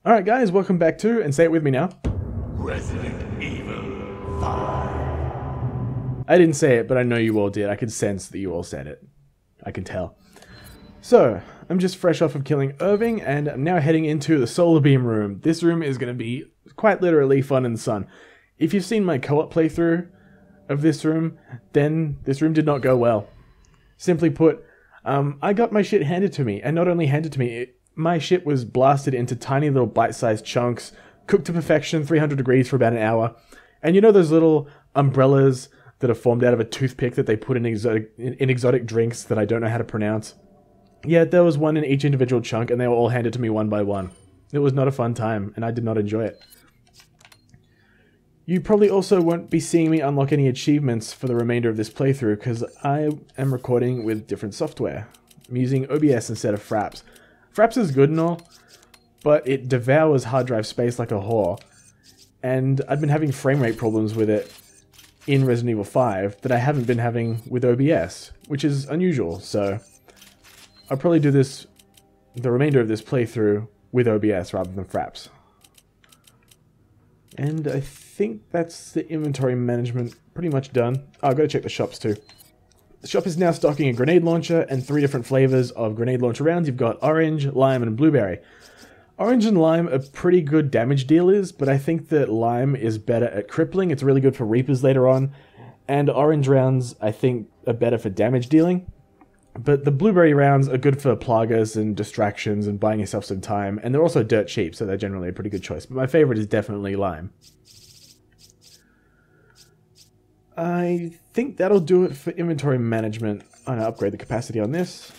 Alright guys, welcome back to, and say it with me now, Resident Evil 5. I didn't say it, but I know you all did. I could sense that you all said it. I can tell. So, I'm just fresh off of killing Irving, and I'm now heading into the Solarbeam room. This room is going to be quite literally fun in the sun. If you've seen my co-op playthrough of this room, then this room did not go well. Simply put, I got my shit handed to me, and not only handed to me, my shit was blasted into tiny little bite-sized chunks, cooked to perfection, 300 degrees for about an hour. And you know those little umbrellas that are formed out of a toothpick that they put in exotic drinks that I don't know how to pronounce? Yeah, there was one in each individual chunk, and they were all handed to me one by one. It was not a fun time, and I did not enjoy it. You probably also won't be seeing me unlock any achievements for the remainder of this playthrough, because I am recording with different software. I'm using OBS instead of Fraps. Fraps is good and all, but it devours hard drive space like a whore, and I've been having frame rate problems with it in Resident Evil 5 that I haven't been having with OBS, which is unusual, so I'll probably do the remainder of this playthrough with OBS rather than Fraps. And I think that's the inventory management pretty much done. Oh, I've got to check the shops too. The shop is now stocking a grenade launcher and 3 different flavors of grenade launcher rounds. You've got orange, lime, and blueberry. Orange and lime are pretty good damage dealers, but I think that lime is better at crippling. It's really good for Reapers later on. And orange rounds, I think, are better for damage dealing. But the blueberry rounds are good for plagas and distractions and buying yourself some time. And they're also dirt cheap, so they're generally a pretty good choice. But my favorite is definitely lime. I think that'll do it for inventory management. I'm going to upgrade the capacity on this.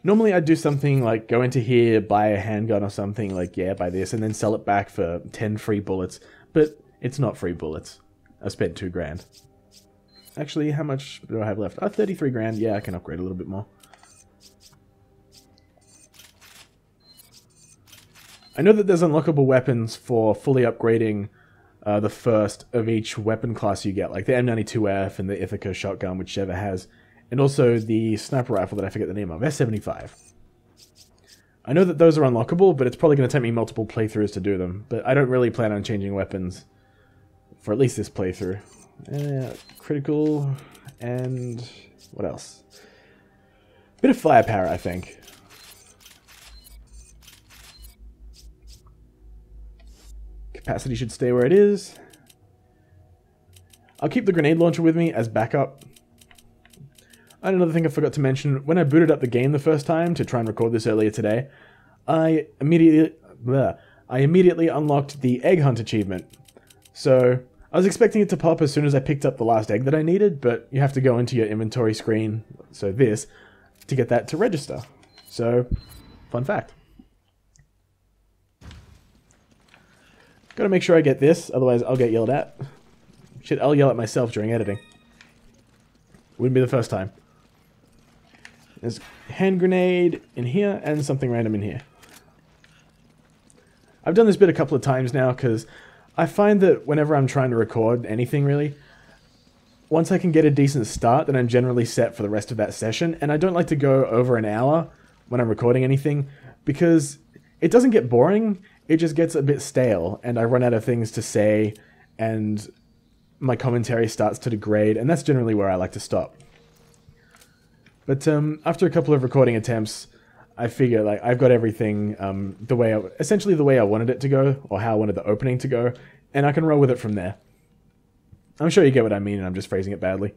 Normally I'd do something like go into here, buy a handgun or something, like yeah, buy this, and then sell it back for 10 free bullets. But it's not free bullets. I spent 2 grand. Actually, how much do I have left? 33 grand. Yeah, I can upgrade a little bit more. I know that there's unlockable weapons for fully upgrading the first of each weapon class you get, like the M92F and the Ithaca shotgun, which Sheva has, and also the sniper rifle that I forget the name of, S75. I know that those are unlockable, but it's probably going to take me multiple playthroughs to do them, but I don't really plan on changing weapons for at least this playthrough. Critical, and what else? Bit of firepower, I think. Capacity should stay where it is. I'll keep the grenade launcher with me as backup. And another thing I forgot to mention, when I booted up the game the first time to try and record this earlier today, I immediately unlocked the egg hunt achievement. So I was expecting it to pop as soon as I picked up the last egg that I needed, but you have to go into your inventory screen, so this, to get that to register. So, fun fact. Gotta make sure I get this, otherwise I'll get yelled at. Shit, I'll yell at myself during editing. Wouldn't be the first time. There's a hand grenade in here, and something random in here. I've done this bit a couple of times now, because I find that whenever I'm trying to record anything, really, once I can get a decent start, then I'm generally set for the rest of that session, and I don't like to go over an hour when I'm recording anything, because it doesn't get boring, it just gets a bit stale, and I run out of things to say, and my commentary starts to degrade, and that's generally where I like to stop. But after a couple of recording attempts, I figure like I've got everything essentially the way I wanted it to go, or how I wanted the opening to go, and I can roll with it from there. I'm sure you get what I mean, and I'm just phrasing it badly.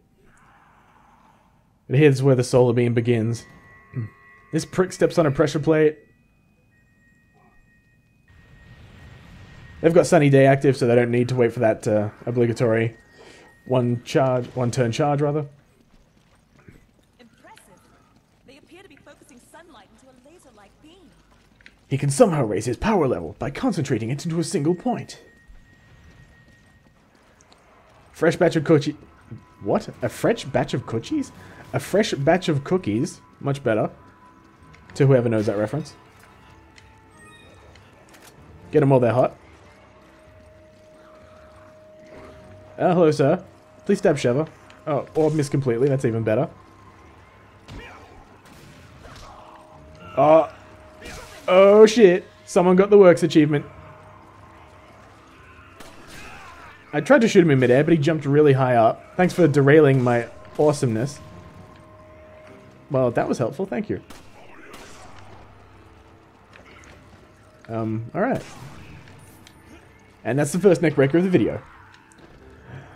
But here's where the solar beam begins. This prick steps on a pressure plate. They've got Sunny Day active, so they don't need to wait for that obligatory one turn charge, rather. Impressive. They appear to be focusing sunlight into a laser-like beam. He can somehow raise his power level by concentrating it into a single point. Fresh batch of cookies. What? A fresh batch of cookies? A fresh batch of cookies. Much better. To whoever knows that reference. Get them while they're hot. Hello, sir. Please stab Sheva. Oh, or miss completely. That's even better. Oh shit. Someone got the works achievement. I tried to shoot him in midair, but he jumped really high up. Thanks for derailing my awesomeness. Well, that was helpful. Thank you. Alright. And that's the first neckbreaker of the video.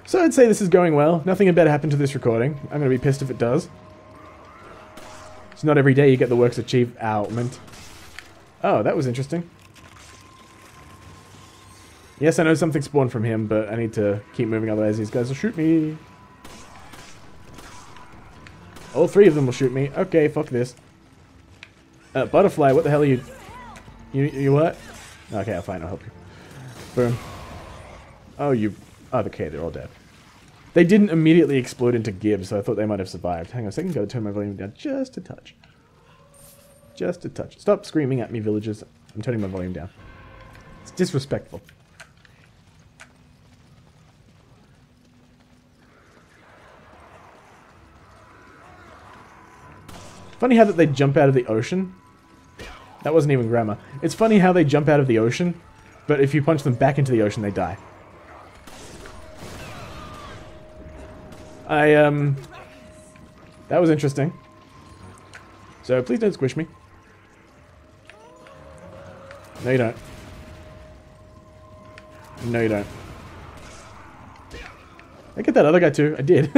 So I'd say this is going well. Nothing had better happen to this recording. I'm going to be pissed if it does. It's not every day you get the works achievement. Oh, that was interesting. Yes, I know something spawned from him, but I need to keep moving, otherwise these guys will shoot me. All three of them will shoot me. Okay, fuck this. Butterfly, what the hell are you... You what? Okay, fine, I'll help you. Boom. Oh, you... Oh, okay, they're all dead. They didn't immediately explode into gibs, so I thought they might have survived. Hang on a second, gotta turn my volume down just a touch. Just a touch. Stop screaming at me, villagers. I'm turning my volume down. It's disrespectful. Funny how that they jump out of the ocean. That wasn't even grammar. It's funny how they jump out of the ocean, but if you punch them back into the ocean, they die. That was interesting. So please don't squish me. No, you don't. No, you don't. I get that other guy too. I did.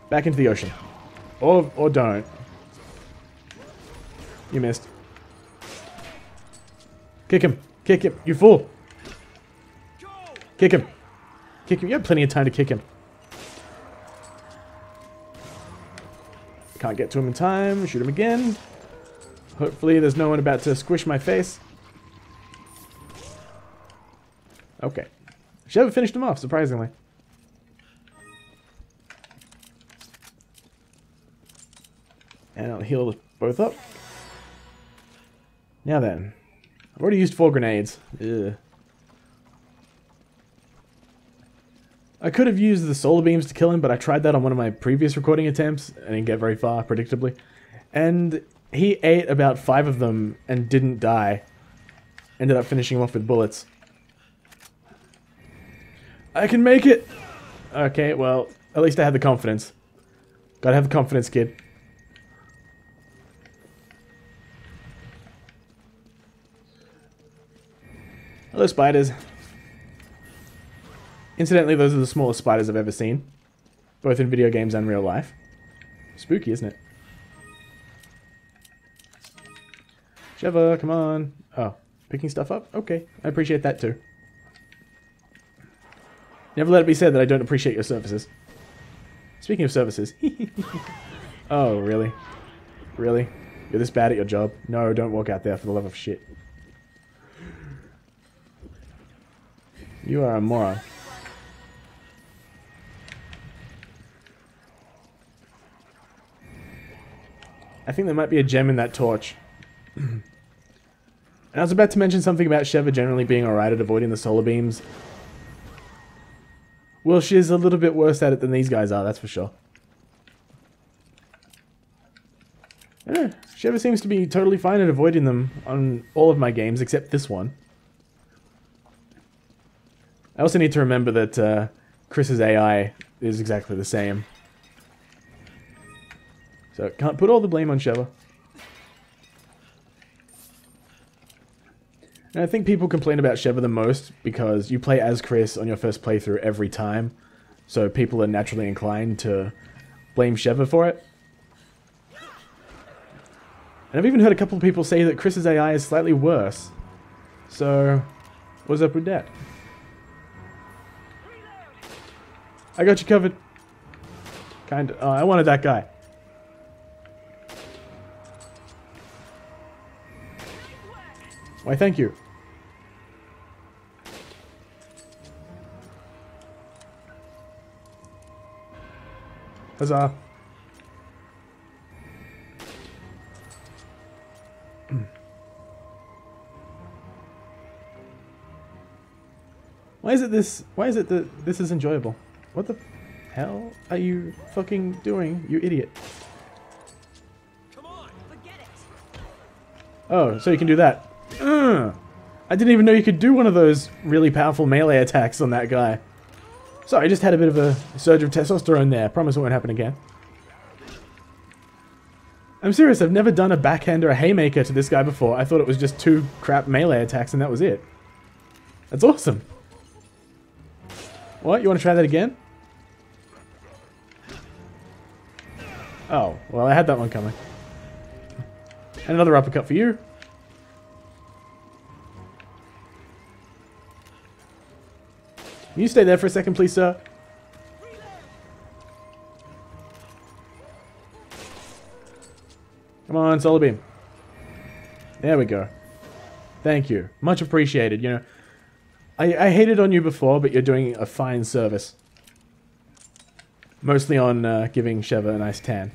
Back into the ocean. Or don't. You missed. Kick him. Kick him. You fool. Kick him. Kick him. You have plenty of time to kick him. Can't get to him in time. Shoot him again. Hopefully there's no one about to squish my face. Okay. Sheva finished him off, surprisingly. And I'll heal both up. Now then. I've already used 4 grenades. Ugh. I could have used the solar beams to kill him, but I tried that on one of my previous recording attempts and didn't get very far, predictably. And he ate about 5 of them and didn't die. Ended up finishing him off with bullets. I can make it! Okay, well, at least I had the confidence. Gotta have the confidence, kid. Hello, spiders. Incidentally, those are the smallest spiders I've ever seen. Both in video games and real life. Spooky, isn't it? Sheva, come on. Oh, picking stuff up? Okay, I appreciate that too. Never let it be said that I don't appreciate your services. Speaking of services. Oh, really? Really? You're this bad at your job? No, don't walk out there for the love of shit. You are a moron. I think there might be a gem in that torch. And I was about to mention something about Sheva generally being alright at avoiding the solar beams. Well, she's a little bit worse at it than these guys are, that's for sure. Yeah, Sheva seems to be totally fine at avoiding them on all of my games except this one. I also need to remember that Chris's AI is exactly the same. So, can't put all the blame on Sheva. And I think people complain about Sheva the most because you play as Chris on your first playthrough every time. So people are naturally inclined to blame Sheva for it. And I've even heard a couple of people say that Chris's AI is slightly worse. So, what's up with that? I got you covered. Kinda. Oh, I wanted that guy. Why, thank you. Huzzah. Why is it that this is enjoyable? What the hell are you fucking doing, you idiot? Come on, forget it. Oh, so you can do that. I didn't even know you could do one of those really powerful melee attacks on that guy. Sorry, I just had a bit of a surge of testosterone there. Promise it won't happen again. I'm serious, I've never done a backhand or a haymaker to this guy before. I thought it was just 2 crap melee attacks and that was it. That's awesome. What? You want to try that again? Oh, well, I had that one coming. And another uppercut for you. Can you stay there for a second, please, sir? Come on, Solarbeam. There we go. Thank you. Much appreciated, you know. I hated on you before, but you're doing a fine service. Mostly on giving Sheva a nice tan.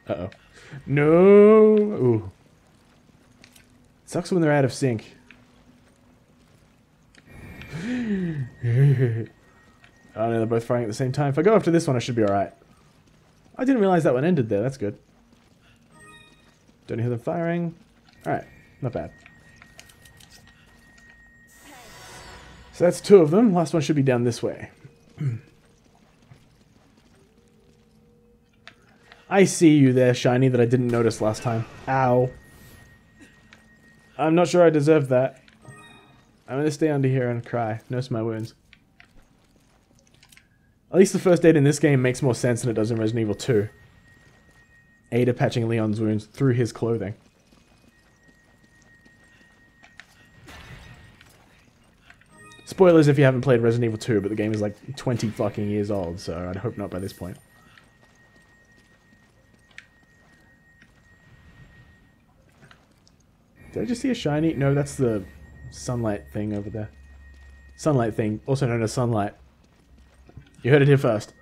Uh-oh. No! Ooh. Sucks when they're out of sync. Oh no, they're both firing at the same time. If I go after this one, I should be alright. I didn't realize that one ended there. That's good. Don't hear them firing. Alright, not bad. So that's 2 of them. Last one should be down this way. I see you there, Shiny, that I didn't notice last time. Ow. I'm not sure I deserve that. I'm gonna stay under here and cry. Nurse my wounds. At least the first aid in this game makes more sense than it does in Resident Evil 2. Ada patching Leon's wounds through his clothing. Spoilers if you haven't played Resident Evil 2, but the game is like 20 fucking years old, so I'd hope not by this point. Did I just see a shiny? No, that's the sunlight thing over there. Sunlight thing, also known as sunlight. You heard it here first.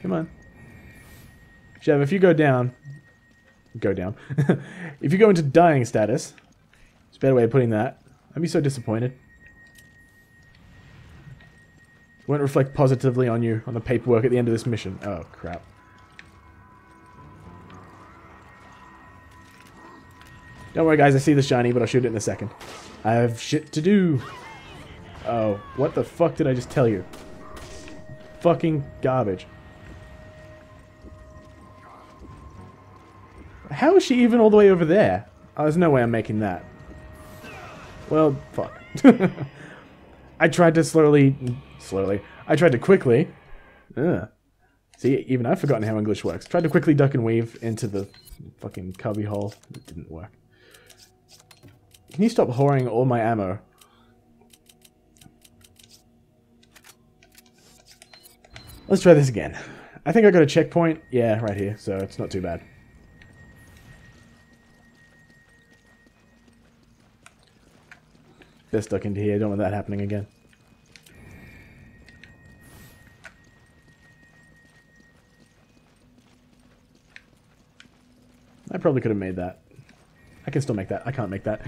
Come on. Shev, if you go down... Go down. If you go into dying status... It's a better way of putting that. I'd be so disappointed. Won't reflect positively on you on the paperwork at the end of this mission. Oh, crap. Don't worry, guys. I see the shiny, but I'll shoot it in a second. I have shit to do. Oh, what the fuck did I just tell you? Fucking garbage. How is she even all the way over there? Oh, there's no way I'm making that. Well, fuck. I tried to I tried to quickly... See, even I've forgotten how English works. Tried to quickly duck and weave into the fucking cubby hole. It didn't work. Can you stop whoring all my ammo? Let's try this again. I think I got a checkpoint. Yeah, right here, so it's not too bad. They're stuck into here. Don't want that happening again. I probably could have made that. I can still make that. I can't make that.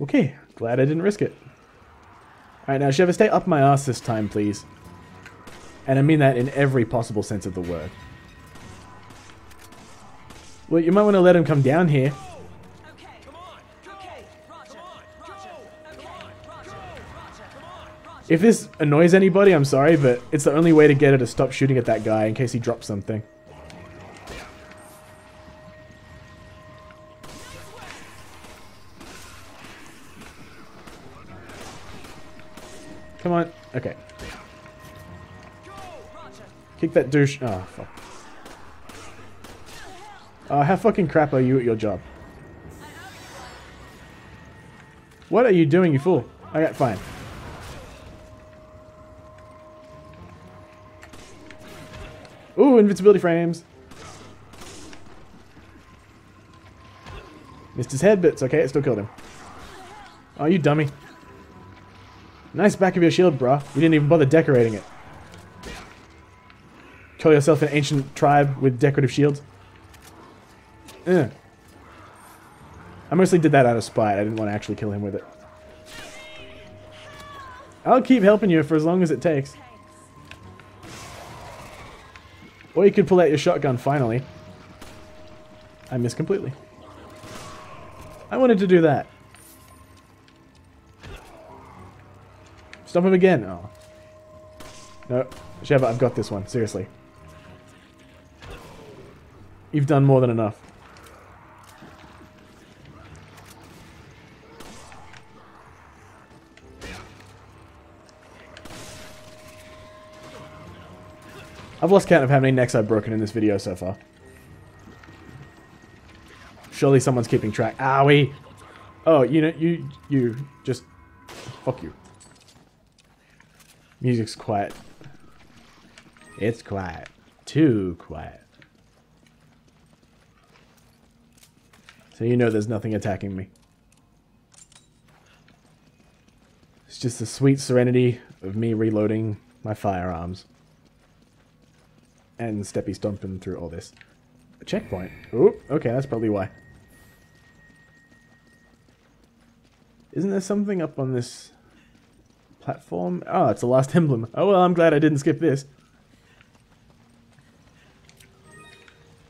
Okay. Glad I didn't risk it. Alright, now, Sheva, stay up my ass this time, please. And I mean that in every possible sense of the word. Well, you might want to let him come down here. If this annoys anybody, I'm sorry, but it's the only way to get her to stop shooting at that guy in case he drops something. Come on. Okay. Kick that douche. Oh, fuck. How fucking crap are you at your job? What are you doing, you fool? Okay, fine. Ooh, invincibility frames. Missed his head, but it's okay. It still killed him. Oh, you dummy. Nice back of your shield, brah. You didn't even bother decorating it. Call yourself an ancient tribe with decorative shields? I mostly did that out of spite. I didn't want to actually kill him with it. I'll keep helping you for as long as it takes. Or you could pull out your shotgun finally. I missed completely. I wanted to do that. Stop him again. Oh. No. Sheva, I've got this one. Seriously. You've done more than enough. I've lost count of how many necks I've broken in this video so far. Surely someone's keeping track. Owie! Oh, you know, you just... Fuck you. Music's quiet. It's quiet. Too quiet. So you know there's nothing attacking me. It's just the sweet serenity of me reloading my firearms. And steppy stomping through all this. A checkpoint. Ooh, okay, that's probably why. Isn't there something up on this platform? Oh, it's the last emblem. Oh, well, I'm glad I didn't skip this.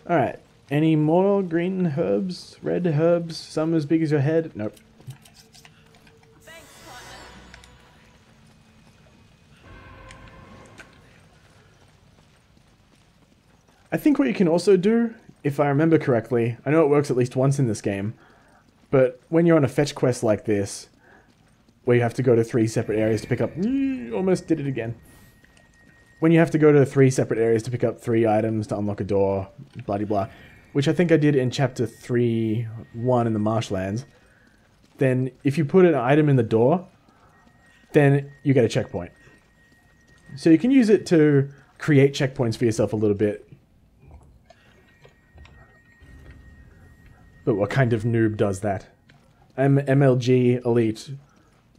Alright. Any more green herbs? Red herbs? Some as big as your head? Nope. Thanks, partner. I think what you can also do, if I remember correctly, I know it works at least once in this game, but when you're on a fetch quest like this, where you have to go to 3 separate areas to pick up... almost did it again. When you have to go to 3 separate areas to pick up 3 items to unlock a door, blah de blah, which I think I did in chapter 3.1 in the marshlands, then if you put an item in the door, then you get a checkpoint. So you can use it to create checkpoints for yourself a little bit. But what kind of noob does that? I'm MLG, Elite,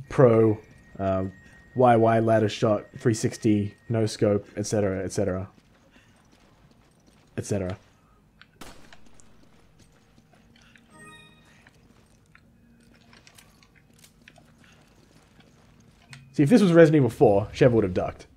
Pro, YY ladder shot, 360, no scope, etc., etc., etc. See, if this was Resident Evil 4, Sheva would have ducked.